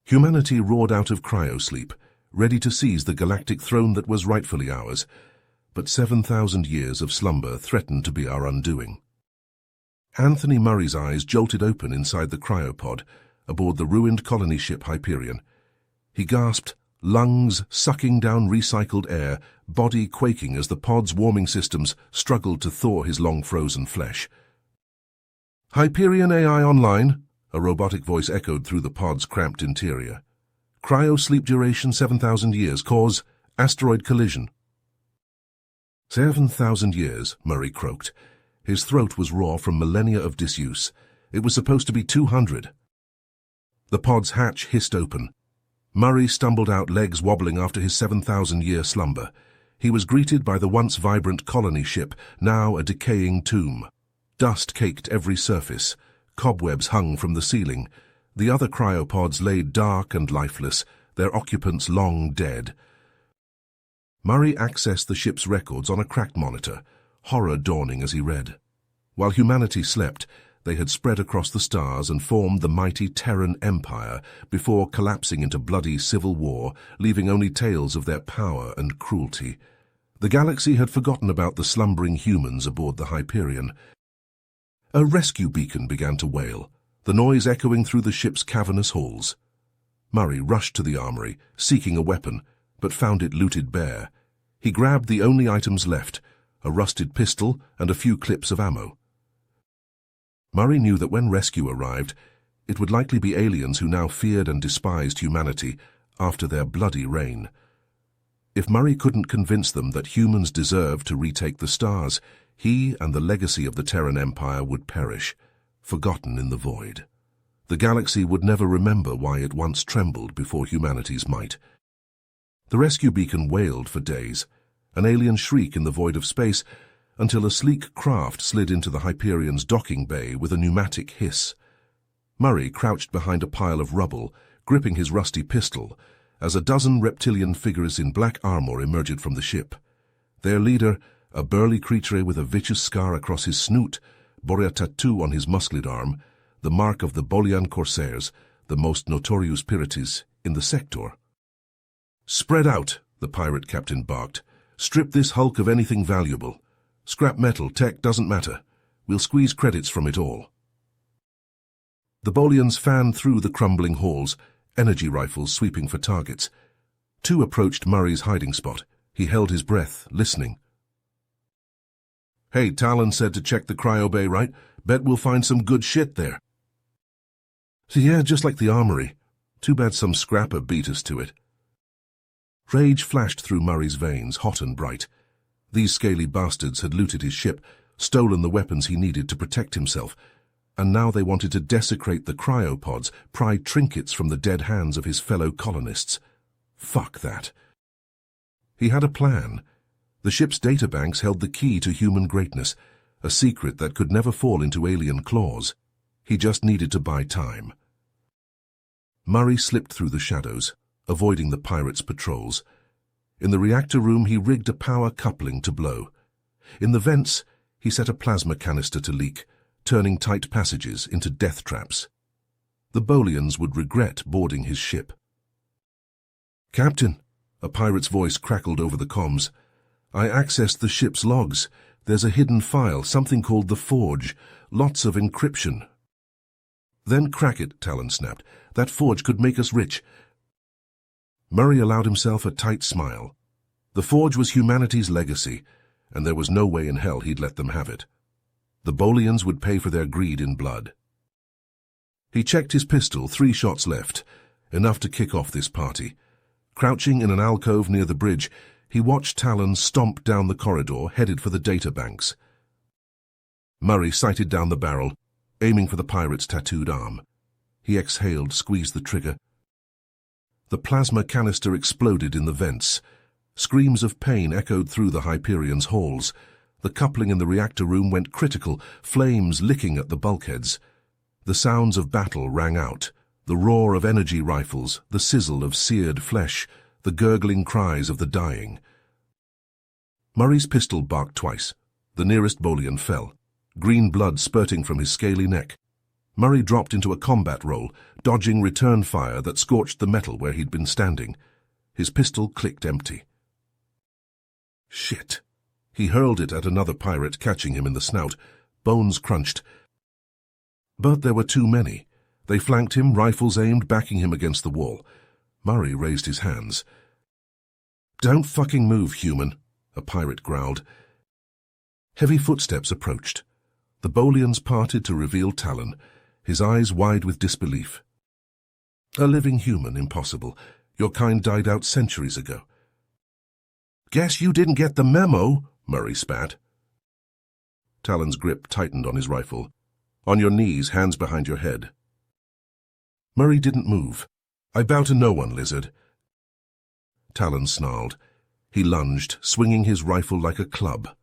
Humanity roared out of cryosleep, ready to seize the galactic throne that was rightfully ours. But 7,000 years of slumber threatened to be our undoing. Anthony Murray's eyes jolted open inside the cryopod, aboard the ruined colony ship Hyperion. He gasped, lungs sucking down recycled air, body quaking as the pod's warming systems struggled to thaw his long-frozen flesh. "Hyperion AI online," a robotic voice echoed through the pod's cramped interior. "Cryo sleep duration 7,000 years, cause asteroid collision." 7,000 years, Murray croaked. His throat was raw from millennia of disuse. It was supposed to be 200. The pod's hatch hissed open. Murray stumbled out, legs wobbling after his 7,000-year slumber. He was greeted by the once vibrant colony ship, now a decaying tomb. Dust caked every surface. Cobwebs hung from the ceiling. The other cryopods lay dark and lifeless, their occupants long dead. Murray accessed the ship's records on a cracked monitor, horror dawning as he read. While humanity slept, they had spread across the stars and formed the mighty Terran Empire before collapsing into bloody civil war, leaving only tales of their power and cruelty. The galaxy had forgotten about the slumbering humans aboard the Hyperion. A rescue beacon began to wail, the noise echoing through the ship's cavernous halls. Murray rushed to the armory, seeking a weapon, but found it looted bare. He grabbed the only items left, a rusted pistol and a few clips of ammo. Murray knew that when rescue arrived, it would likely be aliens who now feared and despised humanity after their bloody reign. If Murray couldn't convince them that humans deserved to retake the stars, he and the legacy of the Terran Empire would perish, forgotten in the void. The galaxy would never remember why it once trembled before humanity's might. The rescue beacon wailed for days, an alien shriek in the void of space, until a sleek craft slid into the Hyperion's docking bay with a pneumatic hiss. Murray crouched behind a pile of rubble, gripping his rusty pistol, as a dozen reptilian figures in black armor emerged from the ship. Their leader, a burly creature with a vicious scar across his snoot, bore a tattoo on his muscled arm, the mark of the Bolian Corsairs, the most notorious pirates in the sector. "Spread out," the pirate captain barked. "Strip this hulk of anything valuable. Scrap metal, tech, doesn't matter. We'll squeeze credits from it all." The Bolians fanned through the crumbling halls, energy rifles sweeping for targets. Two approached Murray's hiding spot. He held his breath, listening. "Hey, Talon said to check the cryo bay, right? Bet we'll find some good shit there." "Yeah, just like the armory. Too bad some scrapper beat us to it." Rage flashed through Murray's veins, hot and bright. These scaly bastards had looted his ship, stolen the weapons he needed to protect himself, and now they wanted to desecrate the cryopods, pry trinkets from the dead hands of his fellow colonists. Fuck that. He had a plan. The ship's databanks held the key to human greatness, a secret that could never fall into alien claws. He just needed to buy time. Murray slipped through the shadows, avoiding the pirates' patrols. In the reactor room, he rigged a power coupling to blow. In the vents, he set a plasma canister to leak, turning tight passages into death traps. The Bolians would regret boarding his ship. "Captain," a pirate's voice crackled over the comms, "I accessed the ship's logs. There's a hidden file, something called the Forge. Lots of encryption." "Then crack it," Talon snapped. "That forge could make us rich." Murray allowed himself a tight smile. The Forge was humanity's legacy, and there was no way in hell he'd let them have it. The Bolians would pay for their greed in blood. He checked his pistol, 3 shots left, enough to kick off this party. Crouching in an alcove near the bridge, he watched Talon stomp down the corridor, headed for the databanks. Murray sighted down the barrel, aiming for the pirate's tattooed arm. He exhaled, squeezed the trigger. The plasma canister exploded in the vents. Screams of pain echoed through the Hyperion's halls. The coupling in the reactor room went critical, flames licking at the bulkheads. The sounds of battle rang out, the roar of energy rifles, the sizzle of seared flesh, the gurgling cries of the dying. Murray's pistol barked twice. The nearest Bolian fell, green blood spurting from his scaly neck. Murray dropped into a combat roll, dodging return fire that scorched the metal where he'd been standing. His pistol clicked empty. Shit. He hurled it at another pirate, catching him in the snout. Bones crunched. But there were too many. They flanked him, rifles aimed, backing him against the wall. Murray raised his hands. "Don't fucking move, human," a pirate growled. Heavy footsteps approached. The Bolians parted to reveal Talon, his eyes wide with disbelief. "A living human, impossible. Your kind died out centuries ago." "Guess you didn't get the memo," Murray spat. Talon's grip tightened on his rifle. "On your knees, hands behind your head." Murray didn't move. "I bow to no one, lizard." Talon snarled. He lunged, swinging his rifle like a club.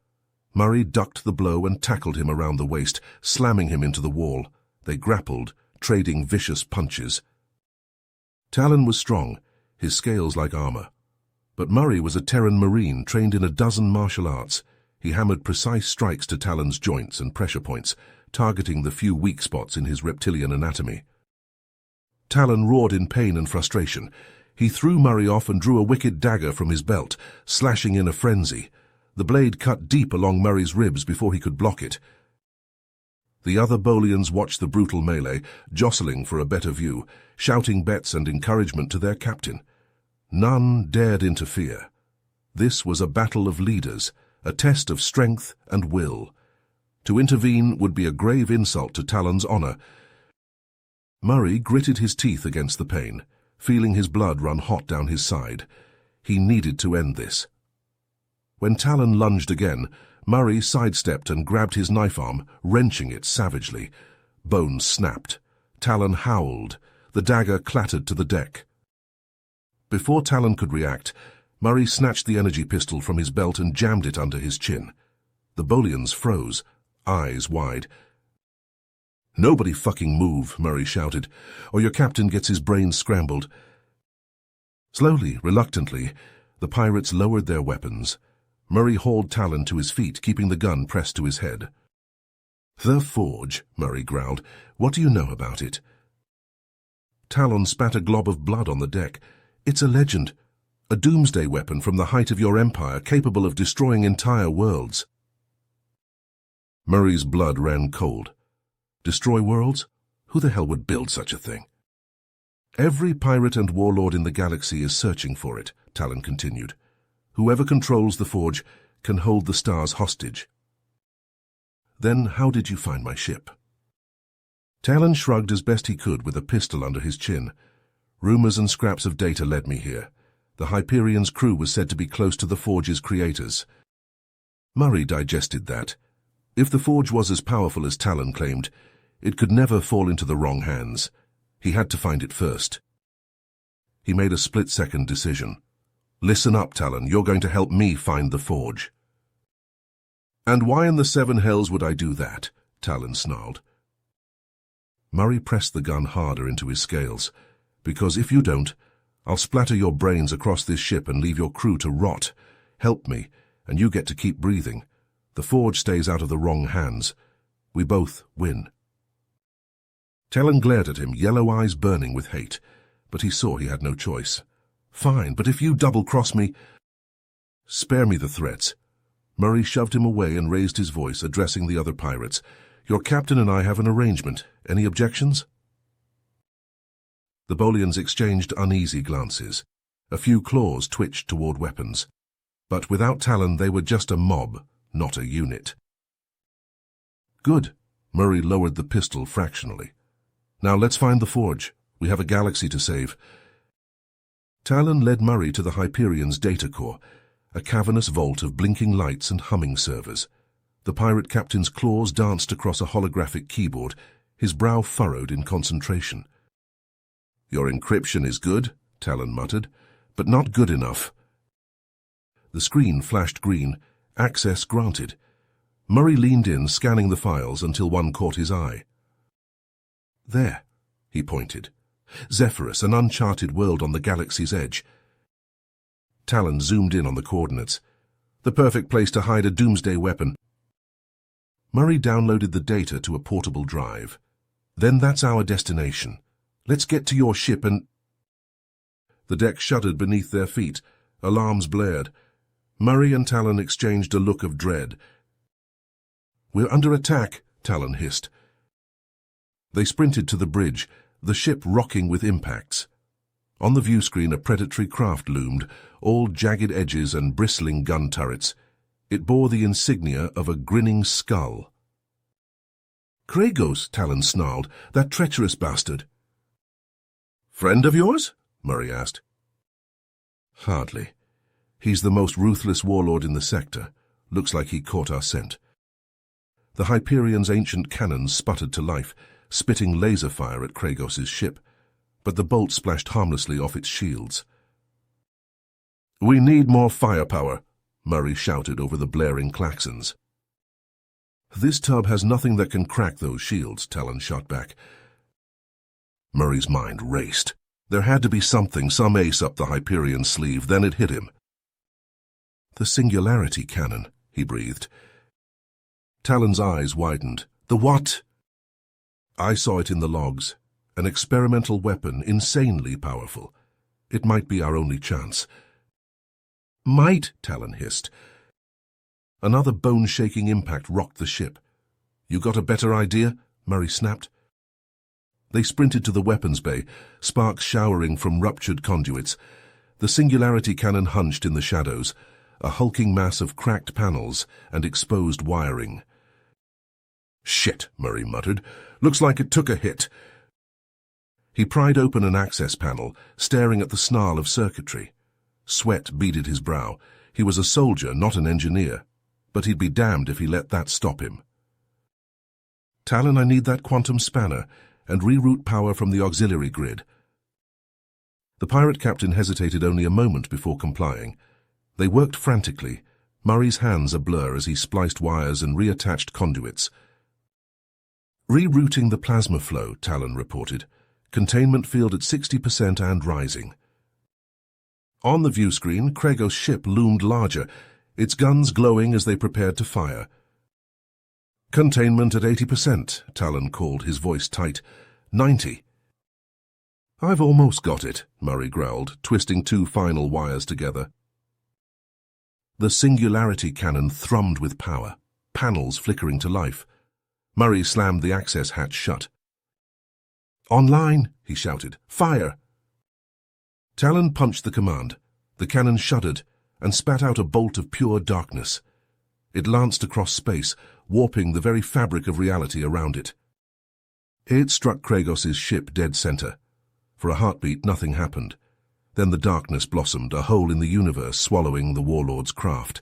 Murray ducked the blow and tackled him around the waist, slamming him into the wall. They grappled, trading vicious punches. Talon was strong, his scales like armor. But Murray was a Terran Marine trained in a dozen martial arts. He hammered precise strikes to Talon's joints and pressure points, targeting the few weak spots in his reptilian anatomy. Talon roared in pain and frustration. He threw Murray off and drew a wicked dagger from his belt, slashing in a frenzy. The blade cut deep along Murray's ribs before he could block it. The other Bolians watched the brutal melee, jostling for a better view, shouting bets and encouragement to their captain. None dared interfere. This was a battle of leaders, a test of strength and will. To intervene would be a grave insult to Talon's honor. Murray gritted his teeth against the pain, feeling his blood run hot down his side. He needed to end this. When Talon lunged again, Murray sidestepped and grabbed his knife arm, wrenching it savagely. Bones snapped. Talon howled. The dagger clattered to the deck. Before Talon could react, Murray snatched the energy pistol from his belt and jammed it under his chin. The Bolians froze, eyes wide. "Nobody fucking move," Murray shouted, "or your captain gets his brains scrambled." Slowly, reluctantly, the pirates lowered their weapons. Murray hauled Talon to his feet, keeping the gun pressed to his head. "The Forge," Murray growled. "What do you know about it?" Talon spat a glob of blood on the deck. "It's a legend. A doomsday weapon from the height of your empire, capable of destroying entire worlds." Murray's blood ran cold. Destroy worlds? Who the hell would build such a thing? "Every pirate and warlord in the galaxy is searching for it," Talon continued. "Whoever controls the Forge can hold the stars hostage." "Then how did you find my ship?" Talon shrugged as best he could with a pistol under his chin. "Rumors and scraps of data led me here. The Hyperion's crew was said to be close to the Forge's creators." Murray digested that. If the Forge was as powerful as Talon claimed, it could never fall into the wrong hands. He had to find it first. He made a split-second decision. "Listen up, Talon. You're going to help me find the Forge." "And why in the seven hells would I do that?" Talon snarled. Murray pressed the gun harder into his scales. "Because if you don't, I'll splatter your brains across this ship and leave your crew to rot. Help me, and you get to keep breathing. The Forge stays out of the wrong hands. We both win." Talon glared at him, yellow eyes burning with hate, but he saw he had no choice. "Fine, but if you double-cross me—" "Spare me the threats." Murray shoved him away and raised his voice, addressing the other pirates. "Your captain and I have an arrangement. Any objections?" The Bolians exchanged uneasy glances. A few claws twitched toward weapons. But without Talon, they were just a mob, not a unit. "Good." Murray lowered the pistol fractionally. "Now let's find the Forge. We have a galaxy to save." Talon led Murray to the Hyperion's data core, a cavernous vault of blinking lights and humming servers. The pirate captain's claws danced across a holographic keyboard, his brow furrowed in concentration. "Your encryption is good," Talon muttered, "but not good enough." The screen flashed green. Access granted. Murray leaned in, scanning the files until one caught his eye. "There," he pointed. "Zephyrus, an uncharted world on the galaxy's edge." Talon zoomed in on the coordinates. "The perfect place to hide a doomsday weapon." Murray downloaded the data to a portable drive. Then that's our destination. Let's get to your ship and... The deck shuddered beneath their feet. Alarms blared. Murray and Talon exchanged a look of dread. "We're under attack," Talon hissed. They sprinted to the bridge, the ship rocking with impacts. On the view screen a predatory craft loomed, all jagged edges and bristling gun turrets. It bore the insignia of a grinning skull. "Cryo," Talon snarled. "That treacherous bastard." "Friend of yours?" Murray asked. "Hardly. He's the most ruthless warlord in the sector. Looks like he caught our scent." The Hyperion's ancient cannons sputtered to life, spitting laser fire at Kragos's ship, but the bolt splashed harmlessly off its shields. "We need more firepower," Murray shouted over the blaring klaxons. "This tub has nothing that can crack those shields," Talon shot back. Murray's mind raced. There had to be something, some ace up the Hyperion's sleeve, then it hit him. "The singularity cannon," he breathed. Talon's eyes widened. "The what?" "I saw it in the logs. An experimental weapon, insanely powerful. It might be our only chance." "Might," Talon hissed. Another bone-shaking impact rocked the ship. "You got a better idea?" Murray snapped. They sprinted to the weapons bay, sparks showering from ruptured conduits. The singularity cannon hunched in the shadows, a hulking mass of cracked panels and exposed wiring. "Shit," Murray muttered. "Looks like it took a hit." He pried open an access panel, staring at the snarl of circuitry. Sweat beaded his brow. He was a soldier, not an engineer, but he'd be damned if he let that stop him. "Talon, I need that quantum spanner, and reroute power from the auxiliary grid." The pirate captain hesitated only a moment before complying. They worked frantically, Murray's hands a blur as he spliced wires and reattached conduits. "Rerouting the plasma flow," Talon reported. "Containment field at 60% and rising." On the view screen, Kragos' ship loomed larger, its guns glowing as they prepared to fire. "Containment at 80%, Talon called, his voice tight. 90. "I've almost got it," Murray growled, twisting two final wires together. The singularity cannon thrummed with power, panels flickering to life. Murray slammed the access hatch shut. "Online," he shouted. "Fire!" Talon punched the command. The cannon shuddered and spat out a bolt of pure darkness. It lanced across space, warping the very fabric of reality around it. It struck Kragos's ship dead center. For a heartbeat, nothing happened. Then the darkness blossomed, a hole in the universe swallowing the warlord's craft.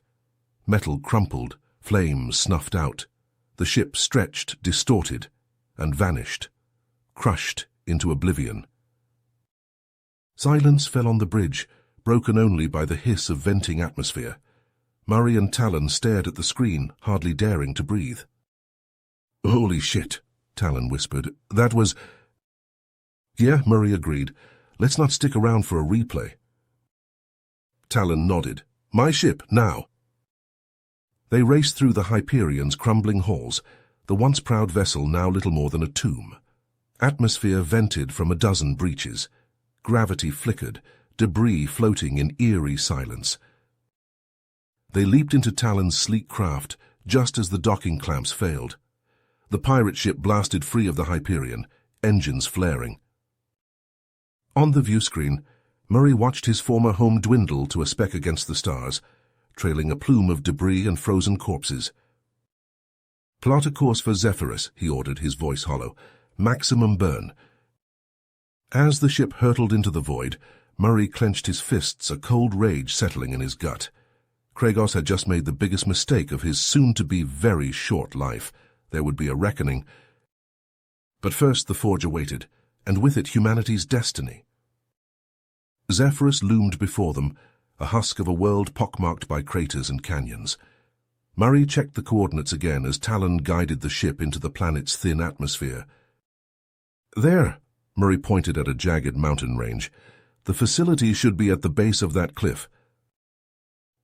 Metal crumpled, flames snuffed out. The ship stretched, distorted, and vanished, crushed into oblivion. Silence fell on the bridge, broken only by the hiss of venting atmosphere. Murray and Talon stared at the screen, hardly daring to breathe. "Holy shit," Talon whispered. "That was—" "Yeah," Murray agreed. "Let's not stick around for a replay." Talon nodded. "My ship, now." They raced through the Hyperion's crumbling halls, the once proud vessel now little more than a tomb. Atmosphere vented from a dozen breaches. Gravity flickered, debris floating in eerie silence. They leaped into Talon's sleek craft just as the docking clamps failed. The pirate ship blasted free of the Hyperion, engines flaring. On the view screen, Murray watched his former home dwindle to a speck against the stars, trailing a plume of debris and frozen corpses. "Plot a course for Zephyrus," he ordered, his voice hollow. "Maximum burn." As the ship hurtled into the void, Murray clenched his fists, a cold rage settling in his gut. Kragos had just made the biggest mistake of his soon-to-be very short life. There would be a reckoning. But first the Forge awaited, and with it humanity's destiny. Zephyrus loomed before them, a husk of a world pockmarked by craters and canyons. Murray checked the coordinates again as Talon guided the ship into the planet's thin atmosphere. "There," Murray pointed at a jagged mountain range. "The facility should be at the base of that cliff."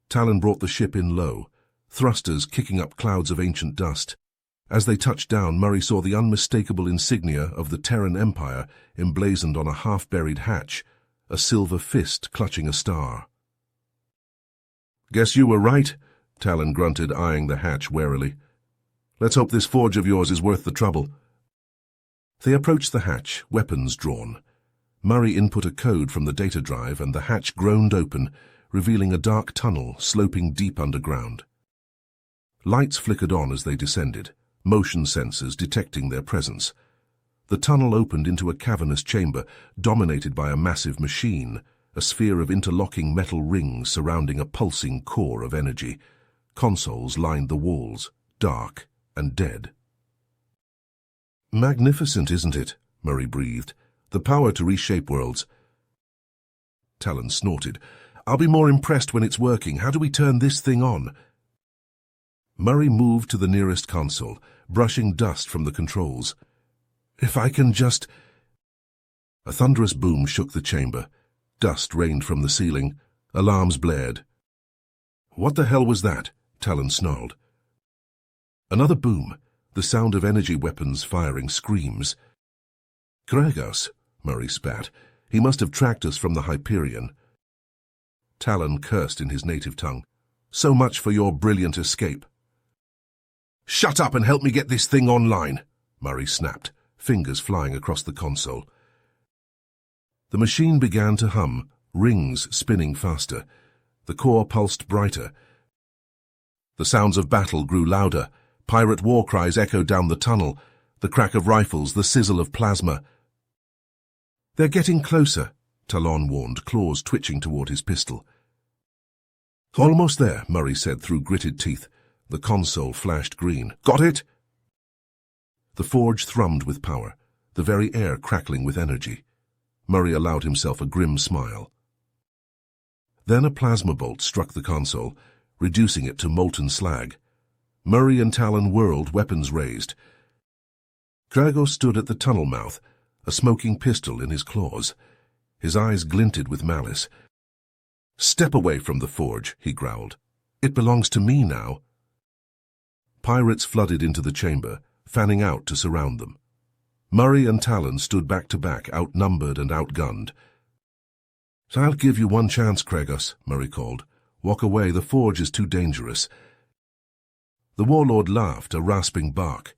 Talon brought the ship in low, thrusters kicking up clouds of ancient dust. As they touched down, Murray saw the unmistakable insignia of the Terran Empire emblazoned on a half-buried hatch, a silver fist clutching a star. "Guess you were right," Talon grunted, eyeing the hatch warily. "Let's hope this forge of yours is worth the trouble." They approached the hatch, weapons drawn. Murray input a code from the data drive, and the hatch groaned open, revealing a dark tunnel sloping deep underground. Lights flickered on as they descended, motion sensors detecting their presence. The tunnel opened into a cavernous chamber dominated by a massive machine, a sphere of interlocking metal rings surrounding a pulsing core of energy. Consoles lined the walls, dark and dead. "Magnificent, isn't it?" Murray breathed. "The power to reshape worlds." Talon snorted. "I'll be more impressed when it's working. How do we turn this thing on?" Murray moved to the nearest console, brushing dust from the controls. "If I can just—" A thunderous boom shook the chamber. Dust rained from the ceiling. Alarms blared. "What the hell was that?" Talon snarled. Another boom, the sound of energy weapons firing screams. "Cryo," Murray spat. "He must have tracked us from the Hyperion." Talon cursed in his native tongue. "So much for your brilliant escape." "Shut up and help me get this thing online," Murray snapped, fingers flying across the console. The machine began to hum, rings spinning faster. The core pulsed brighter. The sounds of battle grew louder. Pirate war cries echoed down the tunnel, the crack of rifles, the sizzle of plasma. "They're getting closer," Talon warned, claws twitching toward his pistol. "Almost there," Murray said through gritted teeth. The console flashed green. "Got it?" The forge thrummed with power, the very air crackling with energy. Murray allowed himself a grim smile. Then a plasma bolt struck the console, reducing it to molten slag. Murray and Talon whirled, weapons raised. Cryo stood at the tunnel mouth, a smoking pistol in his claws. His eyes glinted with malice. "Step away from the forge," he growled. "It belongs to me now." Pirates flooded into the chamber, fanning out to surround them. Murray and Talon stood back to back, outnumbered and outgunned. "I'll give you one chance, Cryo," Murray called. "Walk away, the forge is too dangerous." The warlord laughed, a rasping bark.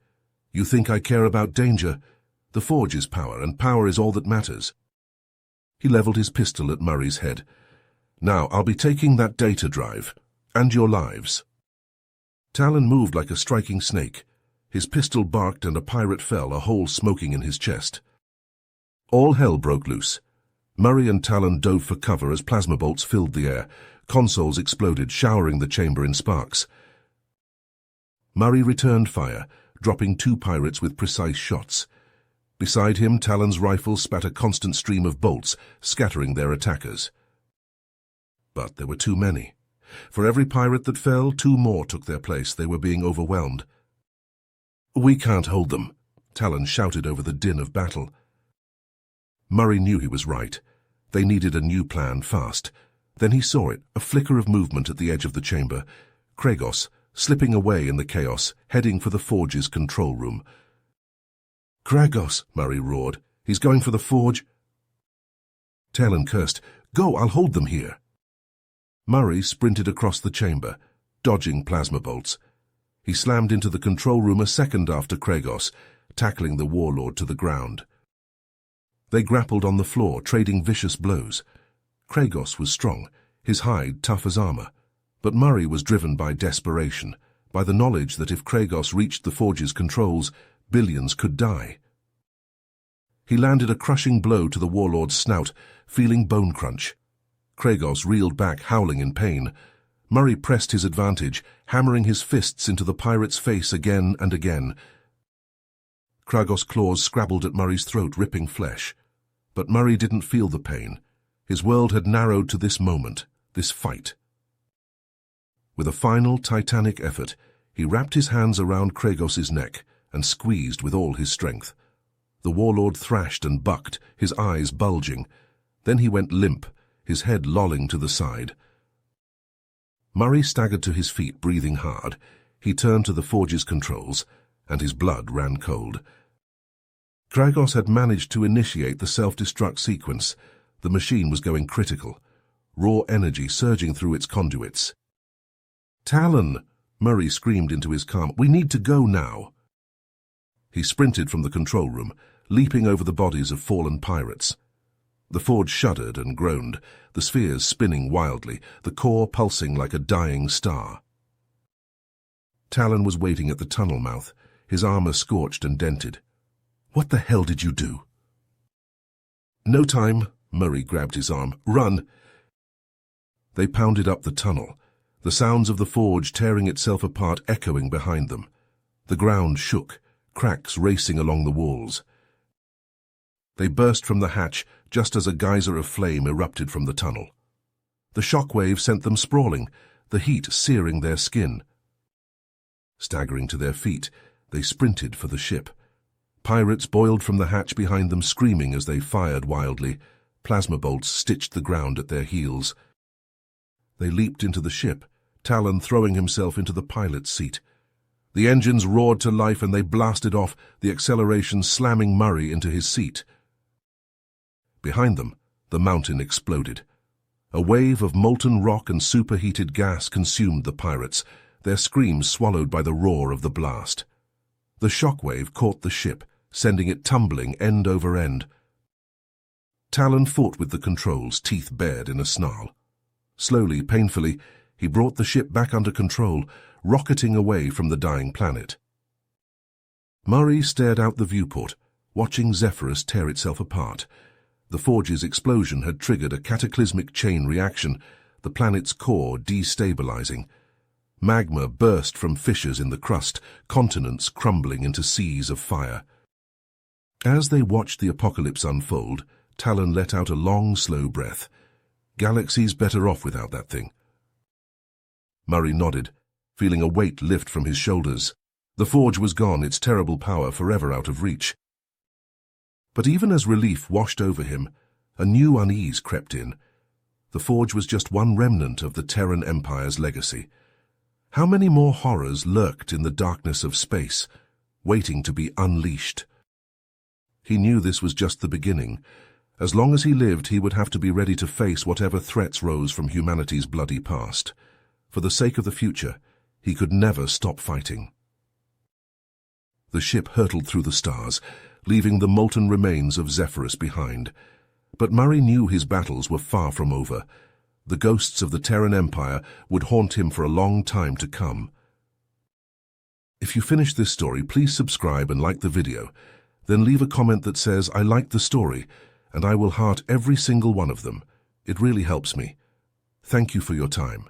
"You think I care about danger? The forge is power, and power is all that matters." He leveled his pistol at Murray's head. "Now, I'll be taking that data drive, and your lives." Talon moved like a striking snake. His pistol barked and a pirate fell, a hole smoking in his chest. All hell broke loose. Murray and Talon dove for cover as plasma bolts filled the air. Consoles exploded, showering the chamber in sparks. Murray returned fire, dropping 2 pirates with precise shots. Beside him, Talon's rifle spat a constant stream of bolts, scattering their attackers. But there were too many. For every pirate that fell, 2 more took their place. They were being overwhelmed. "We can't hold them," Talon shouted over the din of battle. Murray knew he was right. They needed a new plan fast. Then he saw it, a flicker of movement at the edge of the chamber. Cryo, slipping away in the chaos, heading for the forge's control room. "Cryo," Murray roared. "He's going for the forge." Talon cursed. "Go, I'll hold them here." Murray sprinted across the chamber, dodging plasma bolts. He slammed into the control room a second after Cryo, tackling the warlord to the ground. They grappled on the floor, trading vicious blows. Cryo was strong, his hide tough as armor, but Murray was driven by desperation, by the knowledge that if Cryo reached the forge's controls, billions could die. He landed a crushing blow to the warlord's snout, feeling bone crunch. Cryo reeled back, howling in pain. Murray pressed his advantage, hammering his fists into the pirate's face again and again. Cryo's claws scrabbled at Murray's throat, ripping flesh. But Murray didn't feel the pain. His world had narrowed to this moment, this fight. With a final titanic effort, he wrapped his hands around Cryo's neck and squeezed with all his strength. The warlord thrashed and bucked, his eyes bulging. Then he went limp, his head lolling to the side. Murray staggered to his feet, breathing hard. He turned to the forge's controls. and his blood ran cold. Kragos had managed to initiate the self-destruct sequence. The machine was going critical, raw energy surging through its conduits. "Talon!" Murray screamed into his calm. "We need to go now." He sprinted from the control room, leaping over the bodies of fallen pirates. The forge shuddered and groaned, the spheres spinning wildly, the core pulsing like a dying star. Talon was waiting at the tunnel mouth, his armor scorched and dented. "What the hell did you do?" "No time," Murray grabbed his arm. "Run!" They pounded up the tunnel, the sounds of the forge tearing itself apart echoing behind them. The ground shook, cracks racing along the walls. They burst from the hatch just as a geyser of flame erupted from the tunnel. The shockwave sent them sprawling, the heat searing their skin. Staggering to their feet, they sprinted for the ship. Pirates boiled from the hatch behind them, screaming as they fired wildly. Plasma bolts stitched the ground at their heels. They leaped into the ship, Talon throwing himself into the pilot's seat. The engines roared to life and they blasted off, the acceleration slamming Murray into his seat. Behind them, the mountain exploded. A wave of molten rock and superheated gas consumed the pirates, their screams swallowed by the roar of the blast. The shockwave caught the ship, sending it tumbling end over end. Talon fought with the controls, teeth bared in a snarl. Slowly, painfully, he brought the ship back under control, rocketing away from the dying planet. Murray stared out the viewport, watching Zephyrus tear itself apart. The forge's explosion had triggered a cataclysmic chain reaction, the planet's core destabilizing. Magma burst from fissures in the crust, continents crumbling into seas of fire. As they watched the apocalypse unfold, Talon let out a long, slow breath. Galaxy's better off without that thing. Murray nodded, feeling a weight lift from his shoulders. The forge was gone, its terrible power forever out of reach. But even as relief washed over him, a new unease crept in. The forge was just one remnant of the Terran Empire's legacy. How many more horrors lurked in the darkness of space, waiting to be unleashed? He knew this was just the beginning. As long as he lived, he would have to be ready to face whatever threats rose from humanity's bloody past. For the sake of the future, he could never stop fighting. The ship hurtled through the stars, leaving the molten remains of Zephyrus behind. But Murray knew his battles were far from over. The ghosts of the Terran Empire would haunt him for a long time to come. If you finished this story, please subscribe and like the video. Then leave a comment that says, "I liked the story," and I will heart every single one of them. It really helps me. Thank you for your time.